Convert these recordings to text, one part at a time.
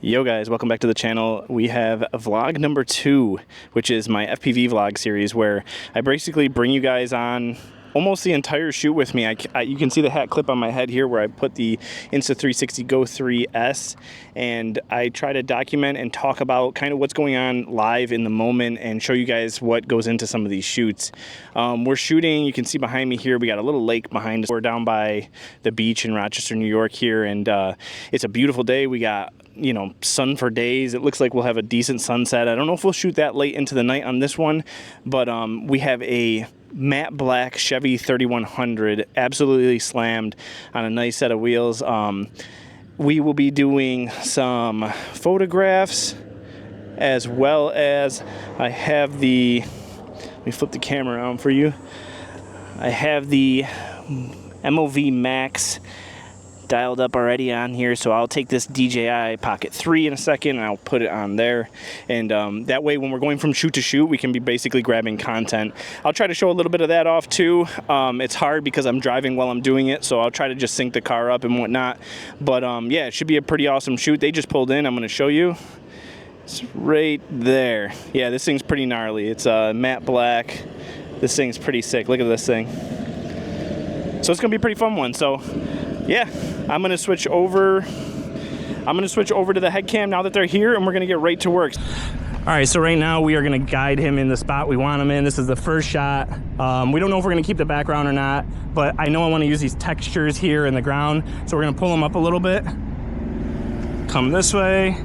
Yo guys, welcome back to the channel. We have vlog number 2, which is my FPV vlog series where I basically bring you guys on almost the entire shoot with me. You can see the hat clip on my head here where I put the Insta360 Go 3S, and I try to document and talk about kind of what's going on live in the moment and show you guys what goes into some of these shoots. We're shooting, you can see behind me here, we got a little lake behind us. We're down by the beach in Rochester, New York here, and it's a beautiful day. We got, you know, sun for days. It looks like we'll have a decent sunset. I don't know if we'll shoot that late into the night on this one, but we have a matte black Chevy 3100 absolutely slammed on a nice set of wheels. We will be doing some photographs as well as I have the, let me flip the camera around for you. I have the POV Max dialed up already on here, so I'll take this DJI Pocket 3 in a second and I'll put it on there, and that way when we're going from shoot to shoot we can be basically grabbing content. I'll try to show a little bit of that off too. It's hard because I'm driving while I'm doing it, so I'll try to just sync the car up and whatnot, but yeah, it should be a pretty awesome shoot. They just pulled in. I'm going to show you. It's right there. Yeah, this thing's pretty gnarly. It's matte black. This thing's pretty sick. Look at this thing. So it's gonna be a pretty fun one. So yeah, I'm gonna switch over to the head cam now that they're here, and we're gonna get right to work. All right, so right now we are gonna guide him in the spot we want him in. This is the first shot. We don't know if we're gonna keep the background or not, but I know I wanna use these textures here in the ground, so we're gonna pull them up a little bit. Come this way,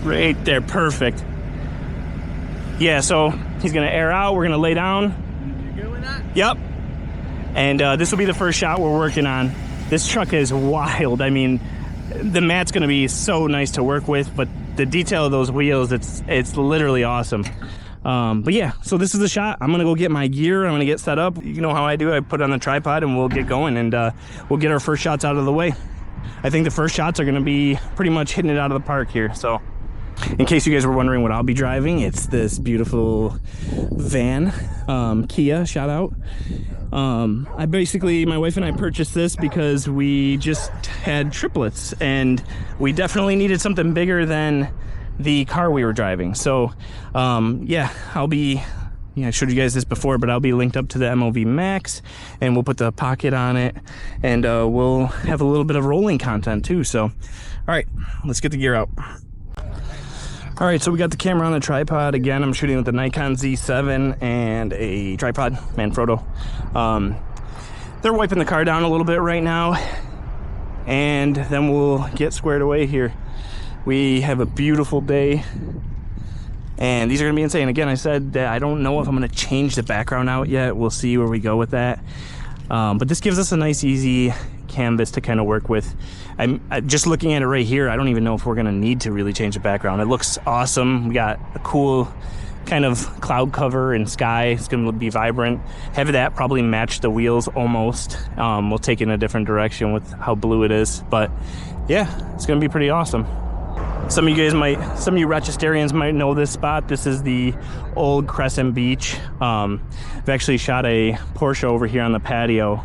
right there, perfect. Yeah, so he's gonna air out, we're gonna lay down. You good with that? Yep. And this will be the first shot we're working on. This truck is wild. I mean, the mat's gonna be so nice to work with, but the detail of those wheels, it's literally awesome. But yeah, so this is the shot. I'm gonna go get my gear. I'm gonna get set up. You know how I do. I put it on the tripod and we'll get going, and we'll get our first shots out of the way. I think the first shots are gonna be pretty much hitting it out of the park here. So in case you guys were wondering what I'll be driving, it's this beautiful van, Kia, shout out. My wife and I purchased this because we just had triplets and we definitely needed something bigger than the car we were driving. So yeah, I showed you guys this before, but I'll be linked up to the POV Max, and we'll put the pocket on it, and we'll have a little bit of rolling content too. So all right, let's get the gear out. All right, so we got the camera on the tripod. Again, I'm shooting with the Nikon Z7 and a tripod, Manfrotto. They're wiping the car down a little bit right now, and then we'll get squared away here. We have a beautiful day, and these are gonna be insane. Again, I said that I don't know if I'm gonna change the background out yet. We'll see where we go with that. But this gives us a nice, easy canvas to kind of work with. I'm just looking at it right here. I don't even know if we're gonna need to really change the background. It looks awesome. We got a cool kind of cloud cover and sky. It's gonna be vibrant. Have that probably match the wheels almost. We'll take it in a different direction with how blue it is. But yeah, it's gonna be pretty awesome. Some of you Rochesterians might know this spot. This is the old Crescent Beach. I've actually shot a Porsche over here on the patio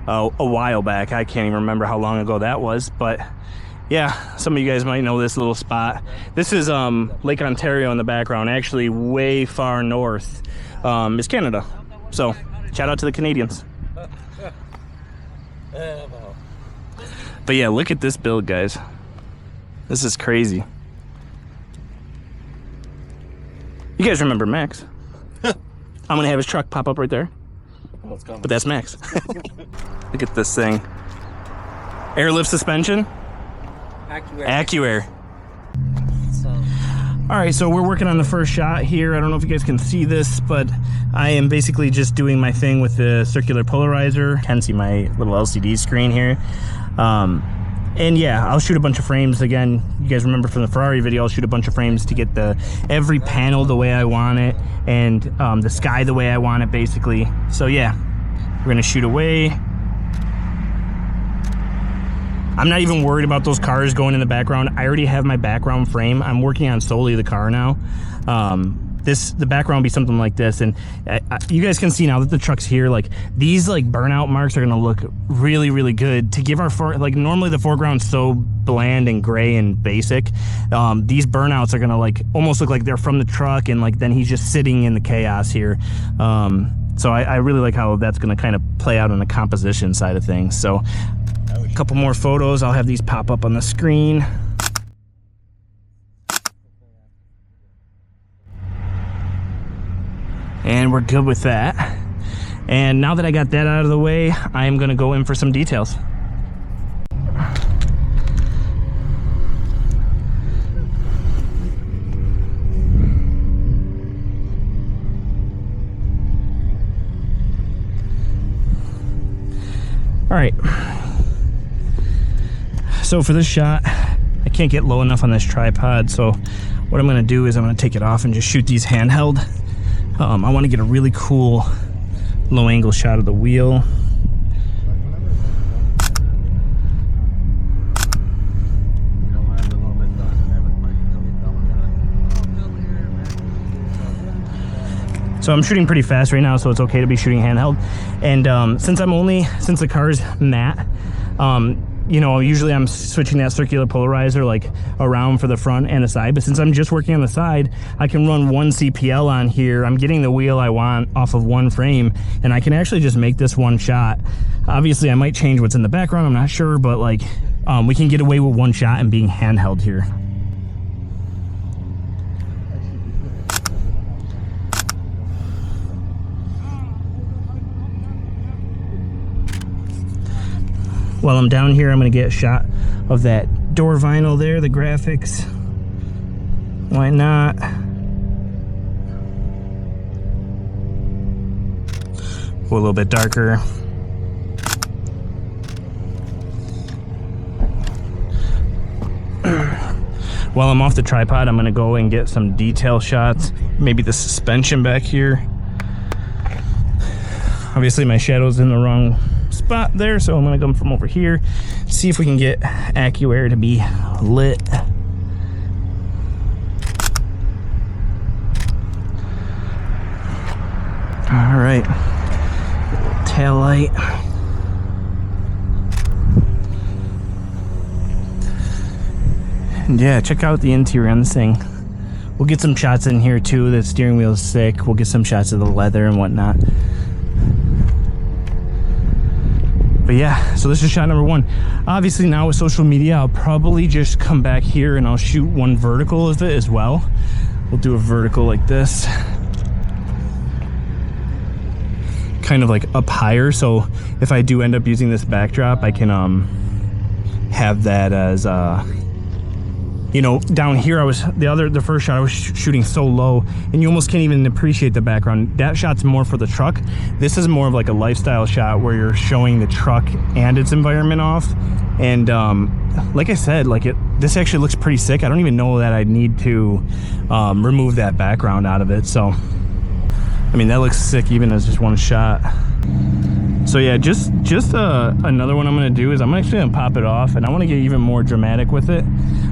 a while back. I can't even remember how long ago that was, but yeah, some of you guys might know this little spot. This is Lake Ontario in the background. Actually way far north is Canada, so shout out to the Canadians. But yeah, look at this build, guys. This is crazy. You guys remember Max? I'm gonna have his truck pop up right there. But that's Max. Look at this thing. Airlift suspension. AccuAir. All right, so we're working on the first shot here. I don't know if you guys can see this, but I am basically just doing my thing with the circular polarizer. You can see my little LCD screen here. And yeah, I'll shoot a bunch of frames. Again, you guys remember from the Ferrari video, I'll shoot a bunch of frames to get every panel the way I want it, and the sky the way I want it, basically. So yeah, we're gonna shoot away. I'm not even worried about those cars going in the background. I already have my background frame. I'm working on solely the car now. the background will be something like this. And you guys can see now that the truck's here, like these like burnout marks are gonna look really, really good to give our like normally the foreground's so bland and gray and basic. These burnouts are gonna like almost look like they're from the truck, and like then he's just sitting in the chaos here. So I really like how that's gonna kind of play out on the composition side of things. So a couple more photos, I'll have these pop up on the screen. And we're good with that. And now that I got that out of the way, I am gonna go in for some details. All right. So for this shot, I can't get low enough on this tripod. So what I'm gonna do is I'm gonna take it off and just shoot these handheld. I want to get a really cool low angle shot of the wheel. So I'm shooting pretty fast right now, so it's okay to be shooting handheld. And since the car's matte, you know, usually I'm switching that circular polarizer like around for the front and the side, but since I'm just working on the side, I can run one CPL on here. I'm getting the wheel I want off of one frame, and I can actually just make this one shot. Obviously I might change what's in the background, I'm not sure, but like we can get away with one shot and being handheld here. While I'm down here, I'm gonna get a shot of that door vinyl there, the graphics. Why not? Go a little bit darker. While I'm off the tripod, I'm gonna go and get some detail shots. Maybe the suspension back here. Obviously my shadow's in the wrong spot there, so I'm gonna come from over here, see if we can get AccuAir to be lit. All right, tail light. And yeah, check out the interior on this thing. We'll get some shots in here too. The steering wheel is sick. We'll get some shots of the leather and whatnot. But yeah, so this is shot number one. Obviously now with social media, I'll probably just come back here and I'll shoot one vertical of it as well. We'll do a vertical like this. Kind of like up higher, so if I do end up using this backdrop, I can have that as you know, down here the first shot I was shooting so low and you almost can't even appreciate the background. That shot's more for the truck. This is more of like a lifestyle shot where you're showing the truck and its environment off. And like I said, like this actually looks pretty sick. I don't even know that I'd need to remove that background out of it. So I mean, that looks sick even as just one shot. So yeah, just another one I'm gonna do is I'm actually gonna pop it off, and I want to get even more dramatic with it.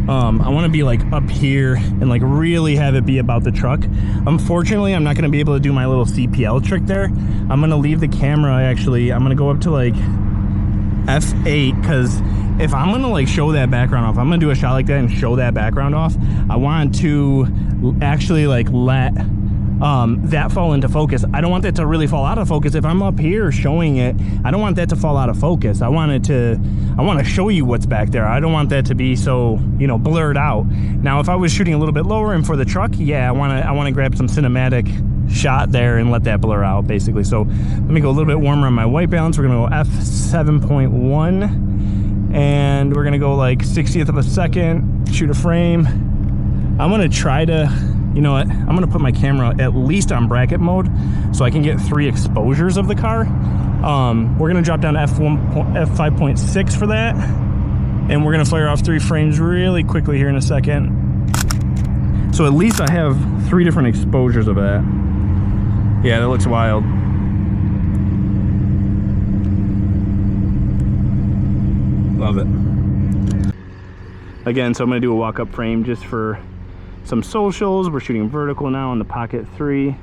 I want to be like up here and like really have it be about the truck. Unfortunately, I'm not gonna be able to do my little CPL trick there. I'm gonna leave the camera, actually I'm gonna go up to like F8, because if I'm gonna like show that background off, I'm gonna do a shot like that and show that background off, I want to actually like let that fall into focus. I don't want that to really fall out of focus. If I'm up here showing it, I don't want that to fall out of focus. I want to show you what's back there. I don't want that to be so, you know, blurred out. Now, if I was shooting a little bit lower and for the truck, yeah, I want to grab some cinematic shot there and let that blur out basically. So let me go a little bit warmer on my white balance. We're gonna go f7.1 and we're gonna go like 60th of a second, shoot a frame. I'm gonna try to, you know what, I'm gonna put my camera at least on bracket mode so I can get 3 exposures of the car. We're gonna drop down to f5.6 for that, and we're gonna flare off 3 frames really quickly here in a second. So at least I have 3 different exposures of that. Yeah, that looks wild. Love it. Again, so I'm gonna do a walk-up frame just for some socials. We're shooting vertical now on the Pocket 3.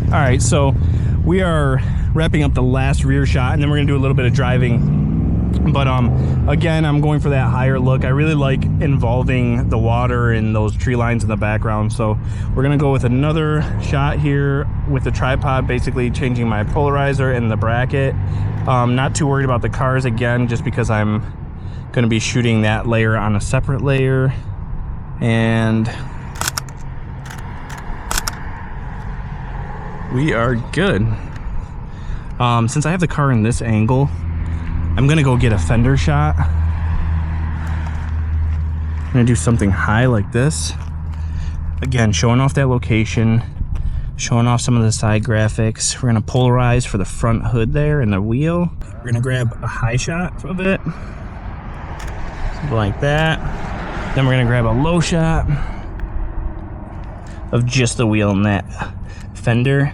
All right, so we are wrapping up the last rear shot, and then we're gonna do a little bit of driving. But again, I'm going for that higher look. I really like involving the water and those tree lines in the background. So we're gonna go with another shot here with the tripod, basically changing my polarizer and the bracket. Not too worried about the cars again, just because I'm gonna be shooting that layer on a separate layer. And we are good. Since I have the car in this angle, I'm gonna go get a fender shot. I'm gonna do something high like this. Again, showing off that location, showing off some of the side graphics. We're gonna polarize for the front hood there and the wheel. We're gonna grab a high shot of it, something like that. Then we're gonna grab a low shot of just the wheel and that fender.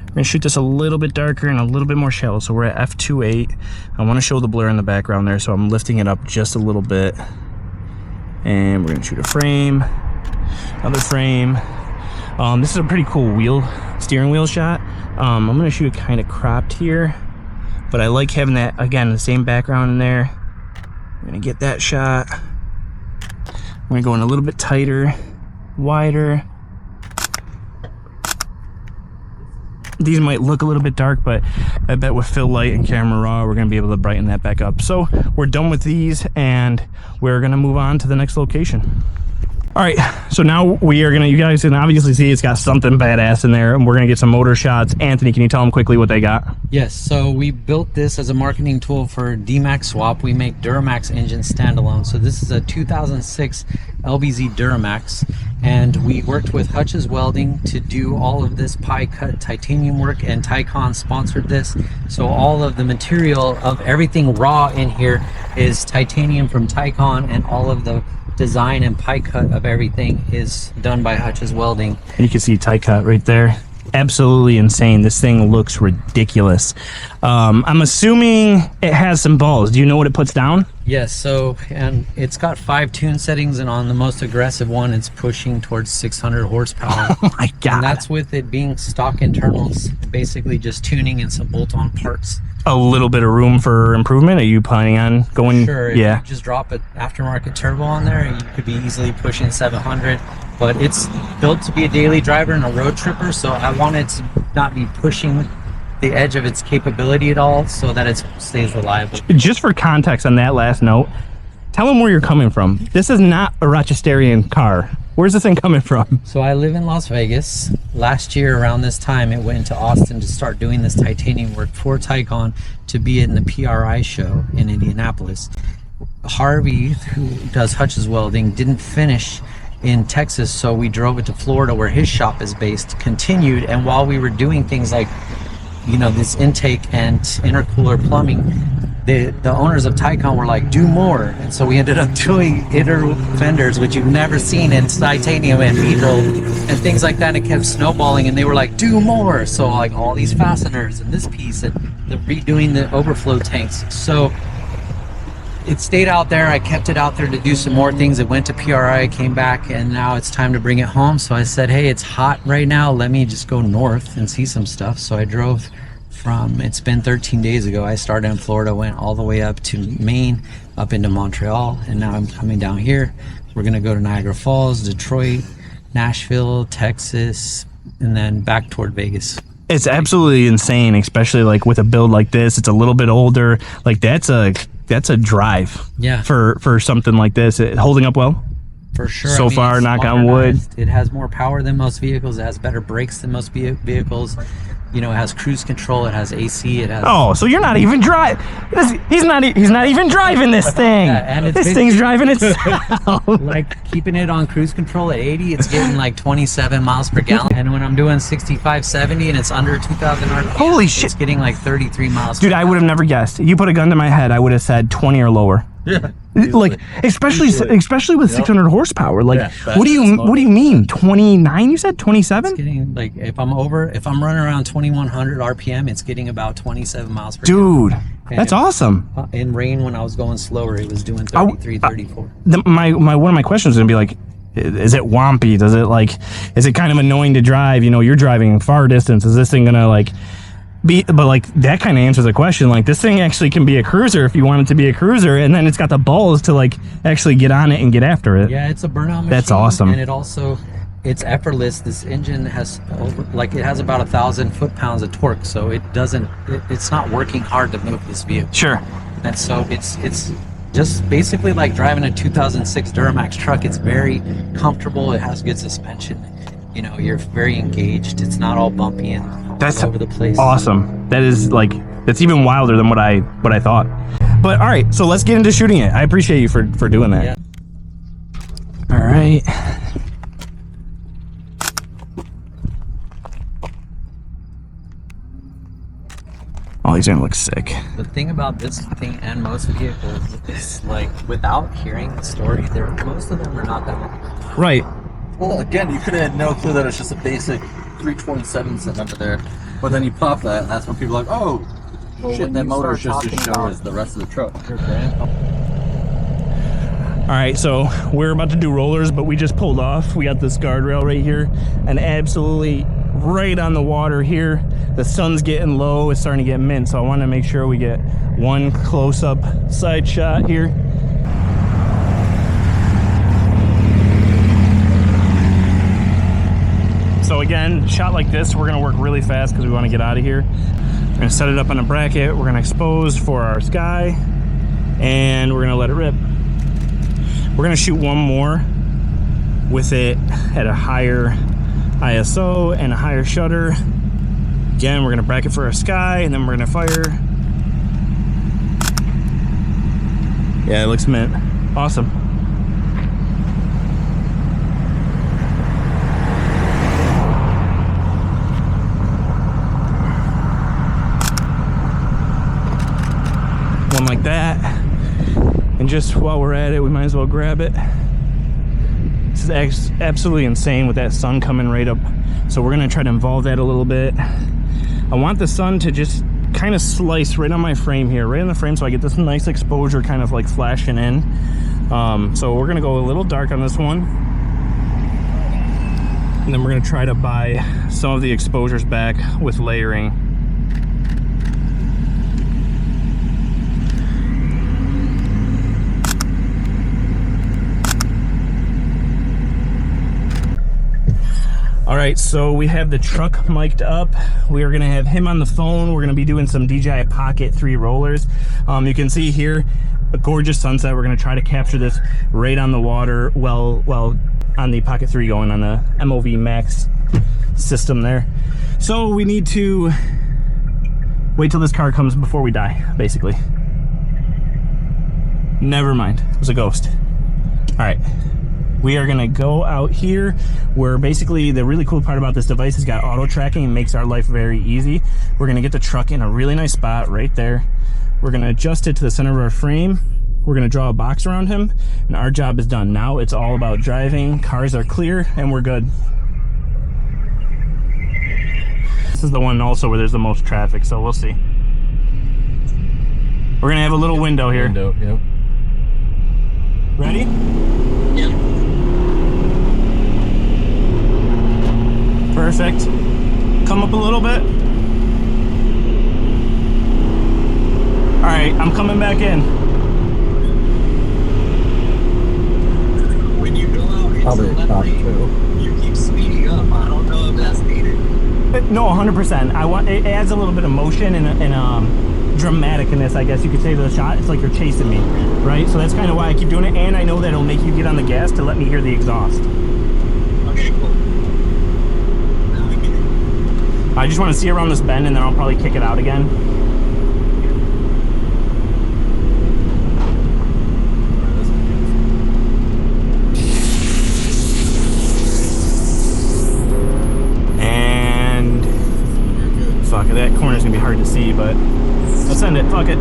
We're gonna shoot this a little bit darker and a little bit more shallow. So we're at f2.8. I wanna show the blur in the background there, so I'm lifting it up just a little bit. And we're gonna shoot a frame, another frame. This is a pretty cool steering wheel shot. I'm gonna shoot it kind of cropped here, but I like having that, again, the same background in there. I'm gonna get that shot. I'm gonna go in a little bit tighter, wider. These might look a little bit dark, but I bet with fill light and camera raw, we're gonna be able to brighten that back up. So we're done with these, and we're gonna move on to the next location. All right, so now we are gonna, you guys can obviously see it's got something badass in there, and we're gonna get some motor shots. Anthony, can you tell them quickly what they got? Yes, so we built this as a marketing tool for D-Max Swap. We make Duramax engines standalone. So this is a 2006 LBZ Duramax, and we worked with Hutch's Welding to do all of this pie cut titanium work, and Taycan sponsored this. So all of the material of everything raw in here is titanium from Taycan, and all of the design and pie cut of everything is done by Hutch's Welding. And you can see tie cut right there. Absolutely insane. This thing looks ridiculous. I'm assuming it has some balls. Do you know what it puts down? Yes, so, and it's got 5 tune settings, and on the most aggressive one, it's pushing towards 600 horsepower. Oh my God. And that's with it being stock internals, basically just tuning and some bolt-on parts. A little bit of room for improvement. Are you planning on going? Sure, if yeah. you just drop an aftermarket turbo on there, you could be easily pushing 700. But it's built to be a daily driver and a road tripper, so I want it to not be pushing the edge of its capability at all, so that it stays reliable. Just for context on that last note, tell them where you're coming from. This is not a Rochesterian car. Where's this thing coming from? So I live in Las Vegas. Last year around this time, it went to Austin to start doing this titanium work for Taycan to be in the PRI show in Indianapolis. Harvey, who does Hutch's Welding, didn't finish in Texas, so we drove it to Florida where his shop is based, continued, and while we were doing things like, you know, this intake and intercooler plumbing, the owners of Taycan were like, do more. And so we ended up doing inner fenders, which you've never seen in titanium and Beetle and things like that. And it kept snowballing, and they were like, do more. So like all these fasteners and this piece and the redoing the overflow tanks. So it stayed out there. I kept it out there to do some more things. It went to PRI, came back, and now it's time to bring it home. So I said, hey, it's hot right now. Let me just go north and see some stuff. So I drove from, it's been 13 days ago. I started in Florida, went all the way up to Maine, up into Montreal, and now I'm coming down here. We're gonna go to Niagara Falls, Detroit, Nashville, Texas, and then back toward Vegas. It's absolutely insane, especially like with a build like this. It's a little bit older. Like that's a drive. Yeah. For something like this. Holding up well? For sure. So far, knock on wood. It has more power than most vehicles. It has better brakes than most vehicles. You know, it has cruise control, it has AC, it has... Oh, so you're not even driving. He's not even driving this thing. Yeah, and this thing's driving itself. Like keeping it on cruise control at 80, it's getting like 27 miles per gallon. And when I'm doing 65, 70 and it's under 2,000 RPM, holy shit, it's getting like 33 miles dude, I would have never guessed. You put a gun to my head, I would have said 20 or lower. Yeah. Like especially with 600 horsepower. Like what do you mean? 29 you said? 27? It's getting like if I'm running around 2100 RPM, it's getting about 27 miles per dude gallon. That's awesome. In rain, when I was going slower, it was doing 33, 34. One of my questions is gonna be like, is it wompy? Is it kind of annoying to drive? You know, you're driving far distance. Is this thing gonna like but like that kind of answers the question. Like this thing actually can be a cruiser if you want it to be a cruiser, and then it's got the balls to like actually get on it and get after it. Yeah, it's a burnout machine. That's awesome. And it's effortless. This engine has it has about 1,000 foot-pounds of torque, so it's not working hard to move this vehicle. Sure. And so it's just basically like driving a 2006 Duramax truck. It's very comfortable. It has good suspension. You know, you're very engaged. It's not all bumpy and that's all over the place. Awesome. That's even wilder than what I thought. But all right, so let's get into shooting it. I appreciate you for doing that. Yeah. All right. Oh, he's gonna look sick. The thing about this thing and most vehicles is like without hearing the story, most of them are not that long. Right. Well, again, you could have had no clue that it's just a basic 327 sitting under there. But then you pop that, and that's when people are like, oh, shit, that motor is just as sure as the rest of the truck. All right, so we're about to do rollers, but we just pulled off. We got this guardrail right here, and absolutely right on the water here. The sun's getting low, it's starting to get mint, so I want to make sure we get one close-up side shot here. So again, shot like this, we're gonna work really fast because we want to get out of here. We're gonna set it up on a bracket, we're gonna expose for our sky, and we're gonna let it rip. We're gonna shoot one more with it at a higher ISO and a higher shutter. Again, we're gonna bracket for our sky, and then we're gonna fire. Yeah, it looks mint. Awesome. One like that, and just while we're at it, we might as well grab it. This is absolutely insane with that sun coming right up, so we're gonna try to involve that a little bit. I want the sun to just kind of slice right on my frame here, right in the frame, so I get this nice exposure kind of like flashing in. So we're gonna go a little dark on this one, and then we're gonna try to buy some of the exposures back with layering. All right, so we have the truck mic'd up. We are gonna have him on the phone. We're gonna be doing some DJI Pocket 3 rollers. You can see here a gorgeous sunset. We're gonna try to capture this right on the water, well on the Pocket 3 going on the MOV Max system there. So we need to wait till this car comes before we die, basically. Never mind, it was a ghost. All right. We are gonna go out here where basically the really cool part about this device has got auto tracking and makes our life very easy. We're gonna get the truck in a really nice spot right there. We're gonna adjust it to the center of our frame. We're gonna draw a box around him, and our job is done. Now it's all about driving, cars are clear, and we're good. This is the one also where there's the most traffic, so we'll see. We're gonna have a little window here. Yep. Ready? Yep. Perfect. Come up a little bit. All right, I'm coming back in. When you go out into the left lane, you keep speeding up. I don't know if that's needed. No, 100%. It adds a little bit of motion and dramaticness, I guess you could say, to the shot. It's like you're chasing me, right? So that's kind of why I keep doing it, and I know that it'll make you get on the gas to let me hear the exhaust. Okay, cool. I just want to see around this bend and then I'll probably kick it out again. And fuck, that corner's gonna be hard to see, but let's send it. Fuck it.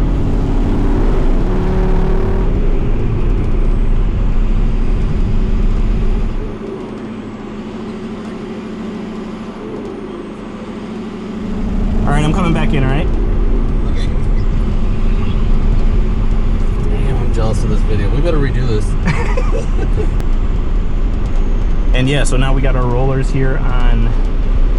All right, I'm coming back in, all right? Damn, I'm jealous of this video. We better redo this. And yeah, so now we got our rollers here on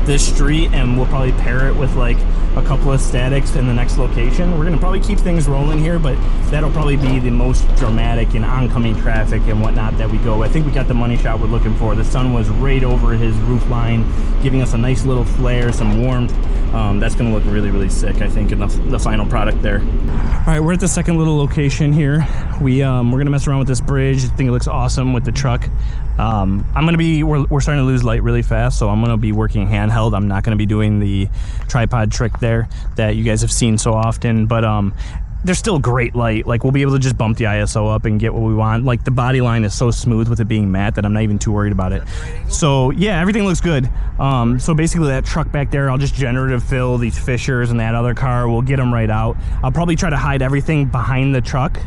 this street, and we'll probably pair it with like a couple of statics in the next location. We're gonna probably keep things rolling here, but that'll probably be the most dramatic in oncoming traffic and whatnot that we go. I think we got the money shot we're looking for. The sun was right over his roof line, giving us a nice little flare, some warmth. That's gonna look really, really sick, I think, in the final product there. All right, we're at the second little location here. We're gonna mess around with this bridge. I think it looks awesome with the truck. We're starting to lose light really fast, so I'm gonna be working handheld. I'm not gonna be doing the tripod trick there that you guys have seen so often, but there's still great light. Like, we'll be able to just bump the ISO up and get what we want. Like, the body line is so smooth with it being matte that I'm not even too worried about it. So yeah, everything looks good. So basically that truck back there, I'll just generative fill these fissures, and that other car, we'll get them right out. I'll probably try to hide everything behind the truck.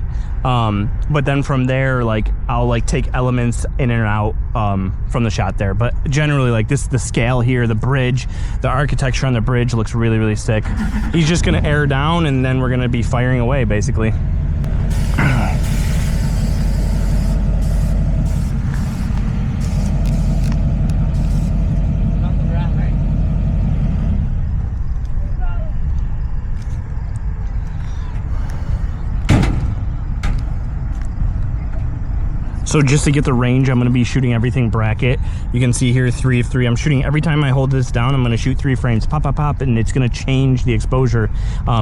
But then from there, like, I'll like take elements in and out from the shot there. But generally, like, the scale here, the bridge, the architecture on the bridge looks really, really sick. He's just gonna air down, and then we're gonna be firing away basically. So just to get the range, I'm gonna be shooting everything bracket. You can see here 3 of 3. I'm shooting every time I hold this down, I'm gonna shoot 3 frames, pop, pop, pop, and it's gonna change the exposure.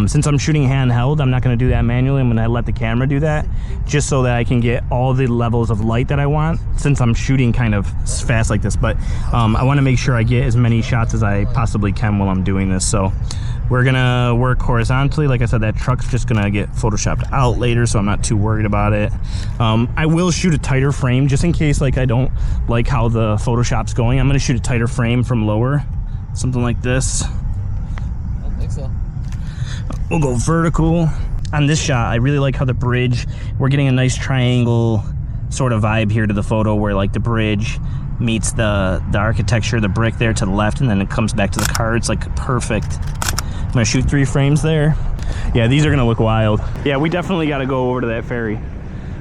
Since I'm shooting handheld, I'm not gonna do that manually. I'm gonna let the camera do that, just so that I can get all the levels of light that I want, since I'm shooting kind of fast like this. But I wanna make sure I get as many shots as I possibly can while I'm doing this. So we're gonna work horizontally. Like I said, that truck's just gonna get photoshopped out later, so I'm not too worried about it. I will shoot a tighter frame just in case, like, I don't like how the Photoshop's going. I'm gonna shoot a tighter frame from lower, something like this. I don't think so. We'll go vertical. On this shot, I really like how the bridge, we're getting a nice triangle sort of vibe here to the photo, where like the bridge meets the architecture, the brick there to the left, and then it comes back to the car. It's like perfect. I'm gonna shoot 3 frames there. Yeah, these are gonna look wild. Yeah, we definitely gotta go over to that ferry.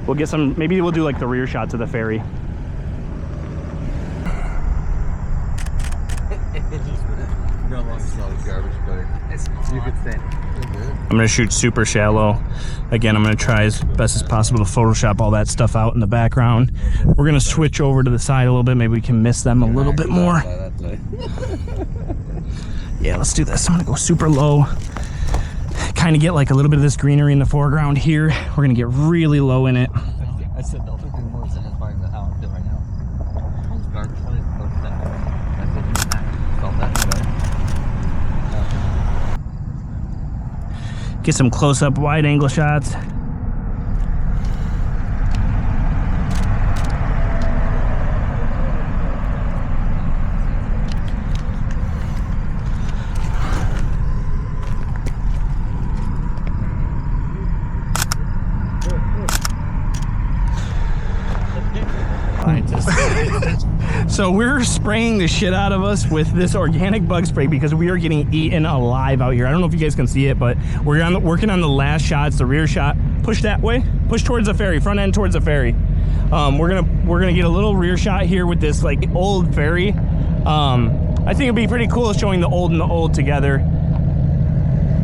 We'll get some, maybe we'll do like the rear shots of the ferry. I'm gonna shoot super shallow. Again, I'm gonna try as best as possible to Photoshop all that stuff out in the background. We're gonna switch over to the side a little bit. Maybe we can miss them a little bit more. Yeah, let's do this. I'm gonna go super low. Kind of get like a little bit of this greenery in the foreground here. We're gonna get really low in it. I said the other thing more satisfying than how I feel right now. All this garbage, I didn't notice that. I felt that way. Get some close-up wide angle shots. So we're spraying the shit out of us with this organic bug spray because we are getting eaten alive out here. I don't know if you guys can see it, but we're working on the last shots, the rear shot. Push that way, push towards the ferry, front end towards the ferry. We're gonna get a little rear shot here with this like old ferry. I think it'd be pretty cool showing the old and the old together.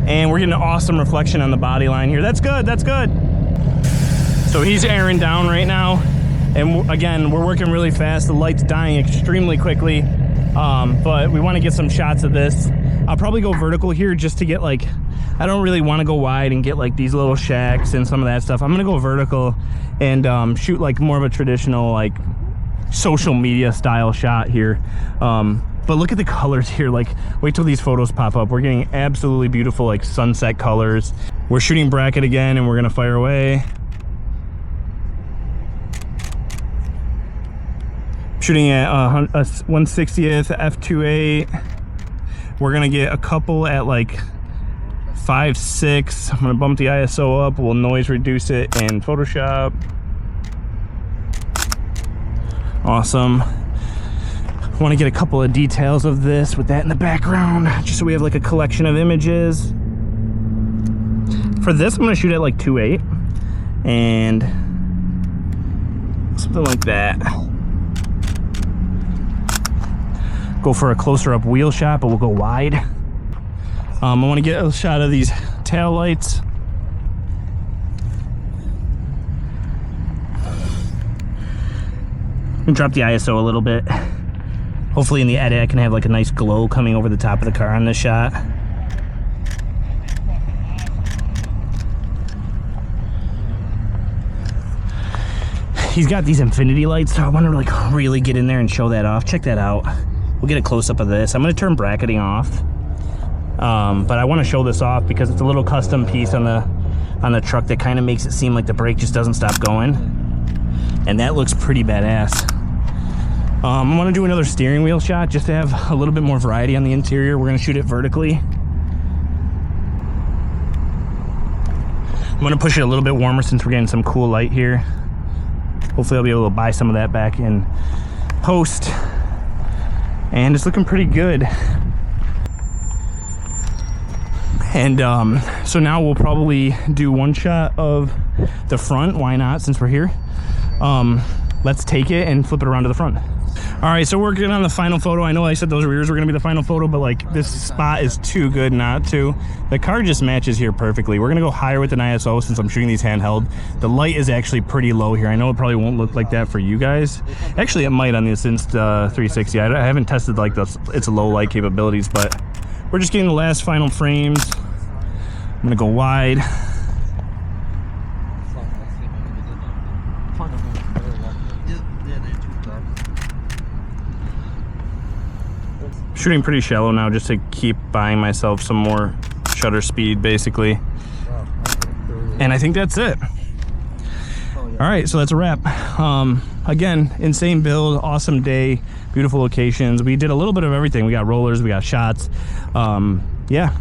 And we're getting an awesome reflection on the body line here. That's good, that's good. So he's airing down right now. And again, we're working really fast. The light's dying extremely quickly, but we want to get some shots of this. I'll probably go vertical here just to get like, I don't really want to go wide and get like these little shacks and some of that stuff. I'm gonna go vertical and shoot like more of a traditional like social media style shot here. But look at the colors here. Like, wait till these photos pop up. We're getting absolutely beautiful, like, sunset colors. We're shooting bracket again, and we're gonna fire away. Shooting at a 1/60th f2.8. We're gonna get a couple at like 5.6. I'm gonna bump the ISO up. We'll noise reduce it in Photoshop. Awesome. I want to get a couple of details of this with that in the background, just so we have like a collection of images. For this, I'm gonna shoot at like 2.8 and something like that. Go for a closer up wheel shot, but we'll go wide. I want to get a shot of these tail lights. And drop the ISO a little bit. Hopefully in the edit I can have like a nice glow coming over the top of the car on this shot. He's got these infinity lights, so I want to like really get in there and show that off. Check that out. We'll get a close-up of this. I'm going to turn bracketing off, but I want to show this off because it's a little custom piece on the truck that kind of makes it seem like the brake just doesn't stop going, and that looks pretty badass. I want to do another steering wheel shot just to have a little bit more variety on the interior. We're going to shoot it vertically. I'm going to push it a little bit warmer since we're getting some cool light here. Hopefully I'll be able to buy some of that back in post. And it's looking pretty good. And so now we'll probably do one shot of the front. Why not, since we're here? Let's take it and flip it around to the front. All right, so we're working on the final photo. I know I said those rears were gonna be the final photo, but like this spot is too good not to. The car just matches here perfectly. We're gonna go higher with an ISO since I'm shooting these handheld. The light is actually pretty low here. I know it probably won't look like that for you guys. Actually, it might on the Insta 360. I haven't tested like its low light capabilities, but we're just getting the last final frames. I'm gonna go wide. Shooting pretty shallow now just to keep buying myself some more shutter speed basically. And I think that's it. All right, so that's a wrap. Again, insane build, awesome day, beautiful locations. We did a little bit of everything. We got rollers, we got shots. Yeah.